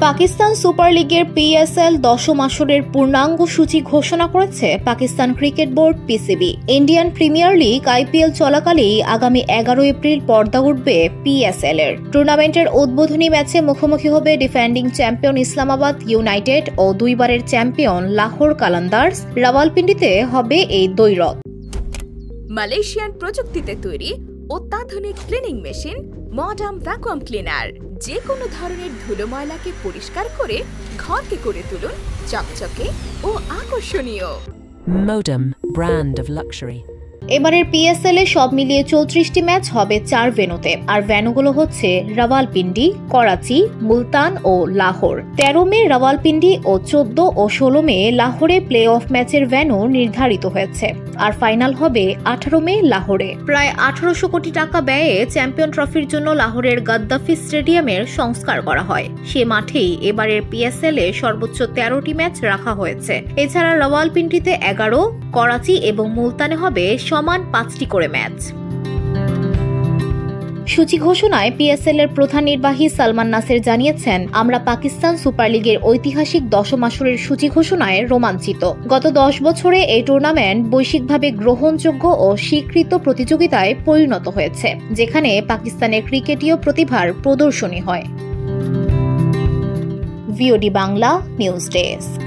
Pakistan super লিগের PSL দশম আসরের পূর্ণাঙ্গ সূচি ঘোষণা করেছে Pakistan cricket board PCB. Indian Premier League IPL চলাকালেই আগামী 11 এপ্রিল পর্দা উঠবে পিএসএল এর। টুর্নামেন্টের উদ্বোধনী ম্যাচে মুখোমুখি হবে ডিফেন্ডিং চ্যাম্পিয়ন ইসলামাবাদ ইউনাইটেড ও দুইবারের চ্যাম্পিয়ন লাহোর কালান্দার্স। রাওয়ালপিন্ডিতে হবে এই দ্বৈরথ। মালয়েশিয়ান প্রযুক্তিতে তৈরি অত্যাধুনিক cleaning machine modern vacuum cleaner যে কোনো ধরনের ধুলো ময়লাকে পরিষ্কার করে ঘরকে করে তুলুন চকচকে ও আকর্ষণীয়। Modem, brand of luxury. এবারের পিএসএল এ সব মিলিয়ে 34টি ম্যাচ হবে 4 ভেন্যুতে, আর ভেন্যুগুলো হচ্ছে রাওয়ালপিন্ডি, করাচি, মুলতান ও লাহোর। 13 মে রাওয়ালপিন্ডি ও 14 ও 16 মে লাহোরে প্লে অফ ম্যাচের ভেন্যু নির্ধারিত হয়েছে, আর ফাইনাল হবে 18 মে লাহোরে। প্রায় 1800 কোটি টাকা ব্যয়ে চ্যাম্পিয়ন ট্রফির জন্য লাহোরের গাদ্দাফি স্টেডিয়ামের সংস্কার করা হয়। সে মাঠেই এবারের পিএসএল এ সর্বোচ্চ 13টি ম্যাচ রাখা হয়েছে। এছাড়া রাওয়ালপিন্ডিতে 11, করাচি এবং মুলতানে হবে সমান 5টি করে ম্যাচ। সূচি ঘোষণায় পিএসএল এর প্রধান নির্বাহী সালমান নাসের জানিয়েছেন, আমরা পাকিস্তান সুপার লিগের ঐতিহাসিক দশম আসরের সূচি ঘোষণায় রোমাঞ্চিত। গত 10 বছরে এই টুর্নামেন্ট বৈশ্বিকভাবে গ্রহণযোগ্য ও স্বীকৃত প্রতিযোগিতায় পরিণত হয়েছে, যেখানে পাকিস্তানের ক্রিকেটীয় প্রতিভার প্রদর্শনী হয়। VOD Bangla news desk.